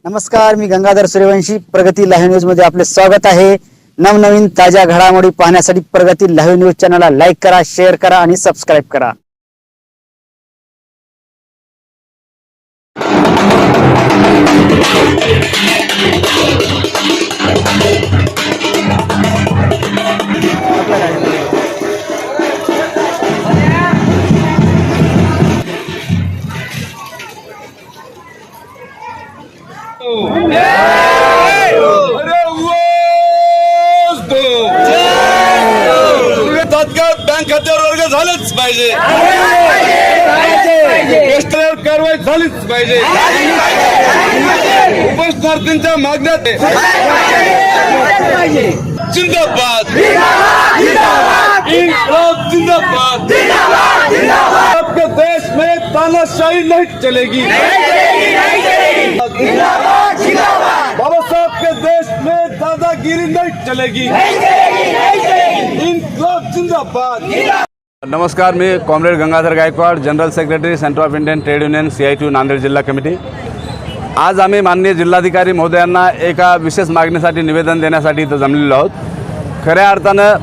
नमस्कार, मी गंगाधर सूर्यवंशी. प्रगती live news मध्ये आपले स्वागत आहे. नवनवीन ताज्या घडामोडी पाहण्यासाठी प्रगती लाईव्ह न्यूज चॅनलला लाईक करा, शेअर करा आणि सबस्क्राईब करा. तात्काळ बँक खात्यावर वर्ग झालंच पाहिजे. भ्रष्टाचार कारवाई झालीच पाहिजे. उपस्नार्थींच्या मागण्या जिंदाबाद जिंदाबाद. आपके देश में तानाशाही नहीं चलेगी. बाबा साहब के देश में दादागिरी नहीं चलेगी. इनकलाब जिंदाबाद. नमस्कार, मी comrade Gangadhar Gaikwad, general secretary centre of Indian trade union CITU Nanded जिल्हा कमिटी. आज आम्ही माननीय जिल्हाधिकारी महोदयांना एका विशेष मागणीसाठी निवेदन देण्यासाठी इथं जमलेलो आहोत. खऱ्या अर्थानं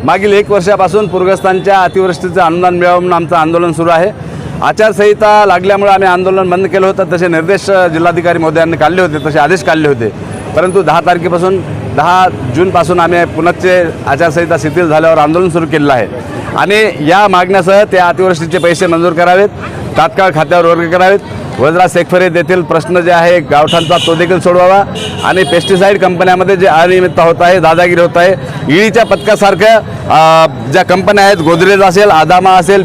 मागील 1 वर्षापासून पूरग्रस्तांच्या अतिवृष्टीचं अनुदान मिळावं म्हणून आमचं आंदोलन सुरू आहे. आचारसंहिता लागल्यामुळे आम्ही आंदोलन बंद केलं होतं. तसे निर्देश जिल्हाधिकारी महोदयांनी काढले होते, तसे आदेश काढले होते. परंतु 10 तारखेपासून 10 जूनपासून आम्ही पुनश्च आचारसंहिता शिथिल झाल्यावर आंदोलन सुरू केलेलं आहे. आणि या मागण्यासह त्या अतिवृष्टीचे पैसे मंजूर करावेत, तात्काळ खात्यावर वर्ग करावेत. वज्रा शेखफरे येथील प्रश्न जे आहे गावठाणचा तो देखील सोडवावा. आणि पेस्टिसाईड कंपन्यामध्ये जे अनियमितता होत आहे, दादागिरी होत आहे, ईडीच्या पथकासारख्या ज्या कंपन्या आहेत, गोदरेज असेल, आदामा असेल,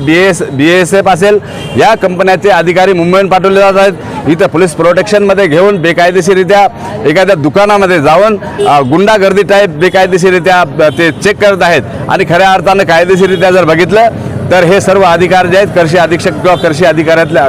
BASF असेल, या कंपन्याचे अधिकारी मुंबईहून पाठवले जात आहेत. इथं पोलीस प्रोटेक्शनमध्ये घेऊन बेकायदेशीररित्या एखाद्या दुकानामध्ये जाऊन गुंडागर्दी टाईप बेकायदेशीररित्या ते चेक करत आहेत. आणि खऱ्या अर्थानं कायदेशीररित्या जर बघितलं तर हे सर्व अधिकार जे आहेत कृषी अधीक्षक किंवा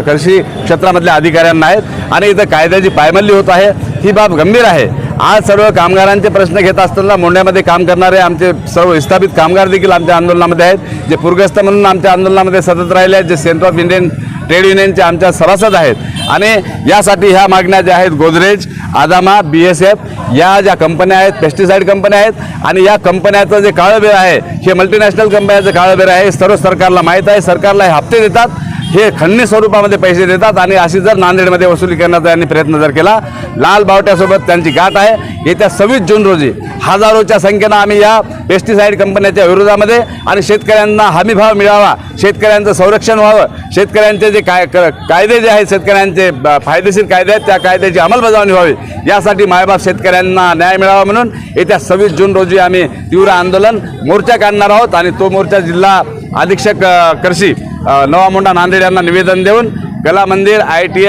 कृषी क्षेत्रामधल्या अधिकाऱ्यांना आहेत. आणि इथं कायद्याची पायमल्ली होत आहे. ही बाब गंभीर आहे. आज सर्व कामगारांचे प्रश्न घेत असताना मोंढ्यामध्ये काम करणारे आमचे सर्व विस्थापित कामगार देखील आमच्या आंदोलनामध्ये आहेत, जे पूरग्रस्त म्हणून आमच्या आंदोलनामध्ये सतत राहिले आहेत, जे सेंटर ऑफ इंडियन ट्रेड युनियनचे आमच्या सभासद आहेत. आणि यासाठी ह्या मागण्या ज्या आहेत, गोदरेज, आदामा, BASF या ज्या कंपन्या आहेत, पेस्टिसाईड कंपन्या आहेत, आणि या कंपन्याचं जे काळं आहे, हे मल्टीनॅशनल कंपन्याचं काळं आहे. सर्व सरकारला माहीत आहे. सरकारला हे हप्ते देतात, हे खंडणी स्वरूपामध्ये पैसे देतात. आणि अशी जर नांदेडमध्ये वसुली करण्याचा यांनी प्रयत्न जर केला, लाल बावट्यासोबत त्यांची गाठ आहे. येत्या 26 जून रोजी हजारोच्या संख्येनं आम्ही या पेस्टिसाईड कंपन्याच्या विरोधामध्ये आणि शेतकऱ्यांना हमीभाव मिळावा, शेतकऱ्यांचं संरक्षण व्हावं, शेतकऱ्यांचे जे कायदे जे आहेत, शेतकऱ्यांचे फायदेशीर कायदे आहेत, त्या कायद्याची अंमलबजावणी व्हावी, यासाठी मायबाप शेतकऱ्यांना न्याय मिळावा म्हणून येत्या 26 जून रोजी आम्ही तीव्र आंदोलन मोर्चा काढणार आहोत. आणि तो मोर्चा जिल्हा अधीक्षक कृषी नवा मोंढा नांदेड यांना निवेदन देऊन कला मंदिर, ITI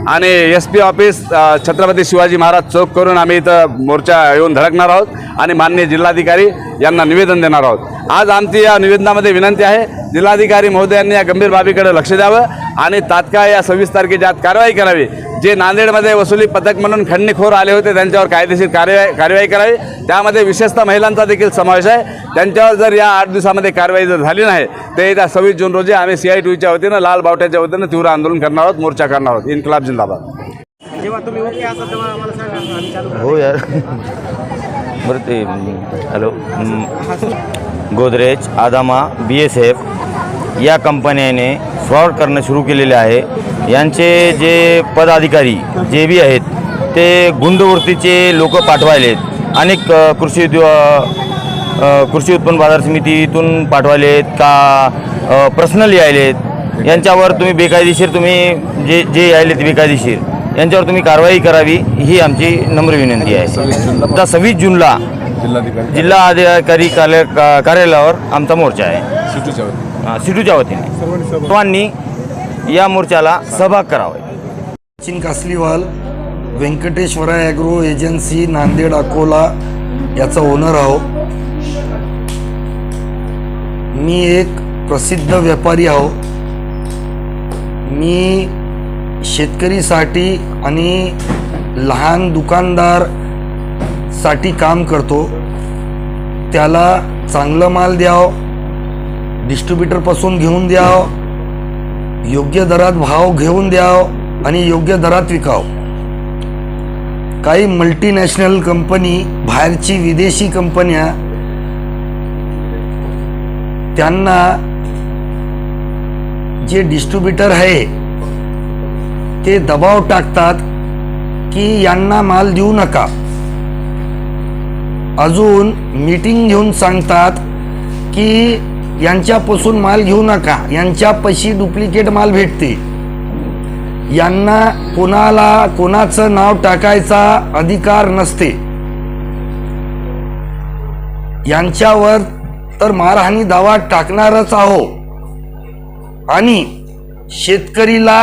आणि SP ऑफिस, छत्रपती शिवाजी महाराज चौक करून आम्ही इथं मोर्चा येऊन धडकणार आहोत आणि माननीय जिल्हाधिकारी यांना निवेदन देणार आहोत. आज आमची या निवेदनामध्ये विनंती आहे, जिल्हाधिकारी महोदयांनी या गंभीर बाबीकडे लक्ष द्यावं आणि तात्काळ या 26 तारखेच्या आत कारवाई करावी. जे नांदेडमध्ये वसुली पथक म्हणून खंडणीखोर आले होते त्यांच्यावर कायदेशीर कार्यवाही करावी. त्यामध्ये विशेषतः महिलांचा देखील समावेश आहे. त्यांच्यावर जर या 8 दिवसामध्ये कारवाई जर झाली नाही तर येत्या 26 जून रोजी आम्ही CITUच्या वतीनं, लाल बावट्याच्या वतीनं तीव्र आंदोलन करणार आहोत, मोर्चा करणार आहोत. इन्कलाब जिंदाबाद. जेव्हा तुम्ही ओके असाल तेव्हा आम्हाला सांगा, आम्ही चालू करू. हो यार. बरं ते हॅलो, गोदरेज, आदामा, BASF या कंपन्याने फ्रॉड करणं सुरू केलेले आहे. यांचे जे पदाधिकारी जे बी आहेत ते गुंडवृत्तीचे लोक पाठवायलेत. अनेक कृषी उत्पन्न बाजार समितीतून पाठवायलेत का पर्सनली यायलेत. यांच्यावर तुम्ही बेकायदेशीर, तुम्ही जे यायलेत बेकायदेशीर, यांच्यावर तुम्ही कारवाई करावी, ही आमची नम्र विनंती आहे. आता 26 जूनला जिल्हा अधिकारी कार्यालयावर आमचा मोर्चा आहे, सिटूच्या वतीने. सर्वांनी या मोर्चाला सहभाग करावा. सचिन कासलीवाल, व्यंकटेश्वरा ॲग्रो एजन्सी, नांदेड अकोला याचा ओनर आहो. मी एक प्रसिद्ध व्यापारी आहो. मी शेतकरीसाठी आणि लहान दुकानदारसाठी काम करतो. त्याला चांगलं माल द्यावं, डिस्ट्रीब्युटरपासून घेऊन द्यावं, योग्य दरात भाव घेऊन द्यावं आणि योग्य दरात विकावं. काही मल्टीनॅशनल कंपनी, बाहेरची विदेशी कंपन्या त्यांना जे डिस्ट्रीब्युटर आहे ते दबाव टाकतात की यांना माल देऊ नका. अजून मीटिंग घेऊन सांगतात की यांच्यापासून माल घेऊ नका, यांच्यापाशी डुप्लिकेट माल भेटते. यांना कोणाचं नाव टाकायचा अधिकार नसते. यांच्यावर तर मारहाणी दावा टाकणारच आहो. आणि शेतकरीला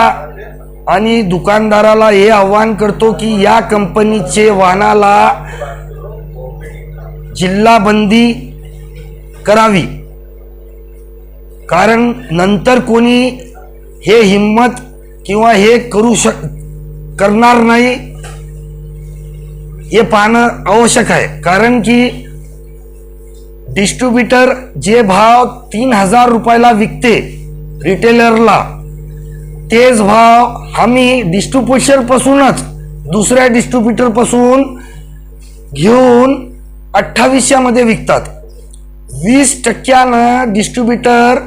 आणि दुकानदाराला हे आव्हान करतो की या कंपनीचे वाहनाला जिल्हाबंदी करावी, कारण नंतर कोणी हे हिम्मत किंवा हे करणार नाही हे पाहणं आवश्यक आहे. कारण की डिस्ट्रीब्युटर जे भाव 3,000 रुपयाला विकते रिटेलरला, तेच भाव आम्ही डिस्ट्रीब्युटर पासूनच दुसऱ्या डिस्ट्रीब्युटर पासून घेऊन 2800 मध्ये विकतात. 20% डिस्ट्रीब्युटर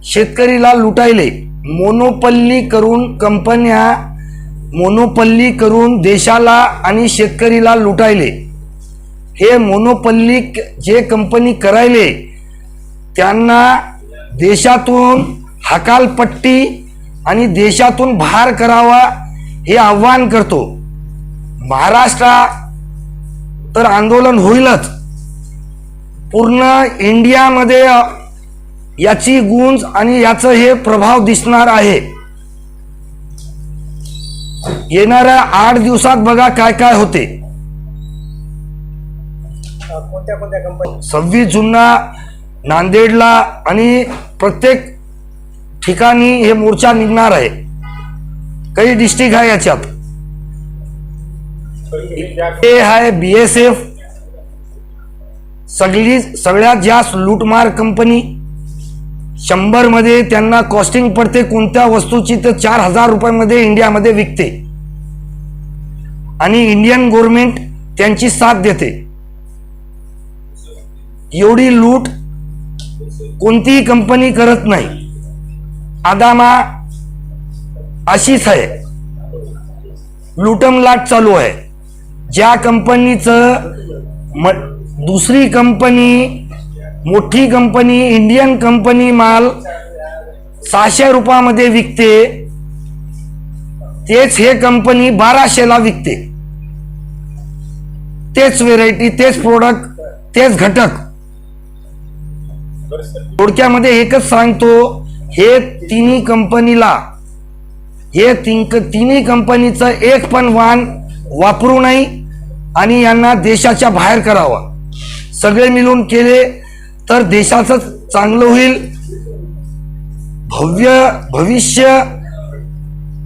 शेतकरीला लुटायले, मोनोपल्ली करून देशाला आणि शेतकरीला लुटायले. हे मोनोपल्ली जे कंपनी करायले त्यांना देशातून हकालपट्टी आणि देशातून बाहेर करावा हे आव्हान करतो. महाराष्ट्रात तर आंदोलन होईलच, पूर्ण इंडियामध्ये याची गूंज आणि याचं हे प्रभाव दिसणार आहे. येणाऱ्या 8 दिवसात बघा काय काय होते. कोणत्या कंपनी? 26 जूनला नांदेडला आणि प्रत्येक ठिकाणी हे मोर्चा निघणार आहे. काही डिस्ट्रिक्ट आहे याच्यात. हे आहे BSF, सगळ्यात जास्त लूटमार कंपनी. 100 मध्ये त्यांना कॉस्टिंग पडते कोणत्या वस्तूची तर 4,000 रुपयामध्ये इंडियामध्ये विकते आणि इंडियन गव्हर्नमेंट त्यांची साथ देते. एवढी लूट कोणतीही कंपनी करत नाही. अदामा अशीच आहे, लुटमलाट चालू आहे. ज्या कंपनीचं दुसरी कंपनी, मोठी कंपनी, इंडियन कंपनी माल 600 रुपयामध्ये विकते, तेच हे कंपनी 1200ला विकते. तेच व्हेरायटी, तेच प्रोडक्ट, तेच घटक. थोडक्यामध्ये एकच सांगतो, हे तिन्ही कंपनीचं एक पण वाहन वापरू नये आणि यांना देशाच्या बाहेर करावा. सगळे मिळून केले तर देशाचं चांगलं होईल, भविष्य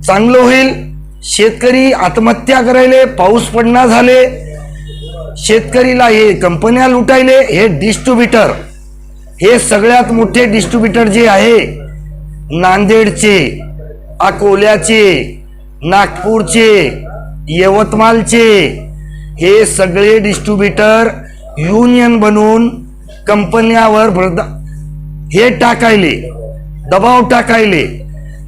चांगलं होईल. शेतकरी आत्महत्या करायले, पाऊस पडना झाले, शेतकरीला हे कंपन्या लुटायले. हे डिस्ट्रीब्युटर, हे सगळ्यात मोठे डिस्ट्रीब्युटर जे आहे, नांदेडचे, अकोल्याचे, नागपूरचे, यवतमाळचे, हे सगळे डिस्ट्रीब्युटर युनियन बनवून कंपन्यावर हे टाकायले, दबाव टाकायले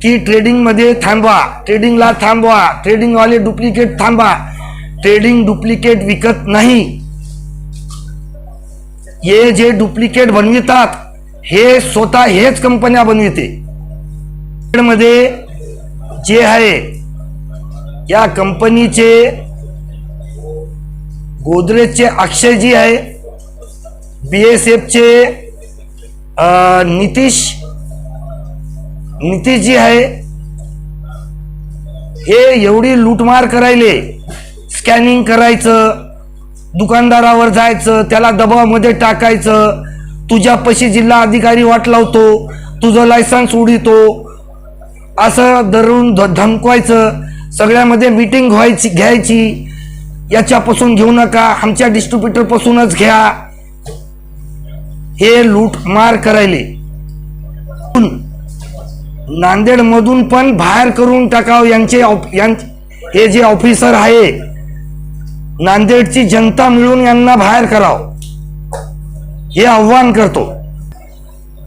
की ट्रेडिंगमध्ये थांबवा, ट्रेडिंगला थांबवा, ट्रेडिंगवाले डुप्लिकेट थांबा. ट्रेडिंग डुप्लिकेट विकत नाही. हे जे डुप्लिकेट बनवितात हे स्वतः हेच कंपन्या बनविते. मध्ये जे आहे या कंपनीचे गोदरेजचे अक्षयजी आहे, BSFचे नितीशजी आहे. हे एवढी लूटमार करायले, स्कॅनिंग करायचं, दुकानदारावर जायचं, त्याला दबावामध्ये टाकायचं, तुझ्यापाशी जिल्हा अधिकारी वाट लावतो, तुझं लायसन्स उडीतो, असं धरून धमकवायचं. सगळ्यामध्ये मीटिंग घ्यायची, याच्यापासून घेऊ नका, आमच्या डिस्ट्रीब्युटर पासूनच घ्या. हे लूटमार करायले. नांदेड मधून पण बाहेर करून टाकाव यांचे. हे जे ऑफिसर आहे नांदेडची जनता मिळून यांना बाहेर करावं हे आव्हान करतो.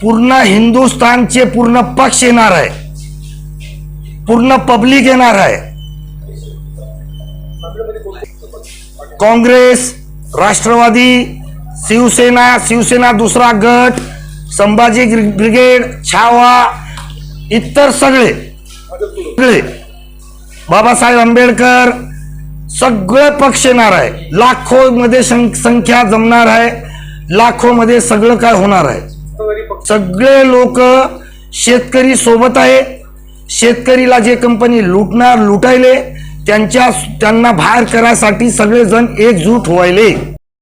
पूर्ण हिंदुस्थानचे पूर्ण पक्ष येणार आहे, पूर्ण पब्लिक येणार आहे. काँग्रेस, राष्ट्रवादी, शिवसेना दुसरा गट, संभाजी ब्रिगेड, छावा, इतर सगळे बाबासाहेब आंबेडकर सगळे पक्ष येणार आहे. लाखो मध्ये संख्या जमणार आहे, लाखो मध्ये सगळं काय होणार आहे. सगळे लोक शेतकरी सोबत आहे. शेतकरीला जे कंपनी लुटायले त्यांना बाहेर करायसाठी सगळेजण एकजूट व्हायले.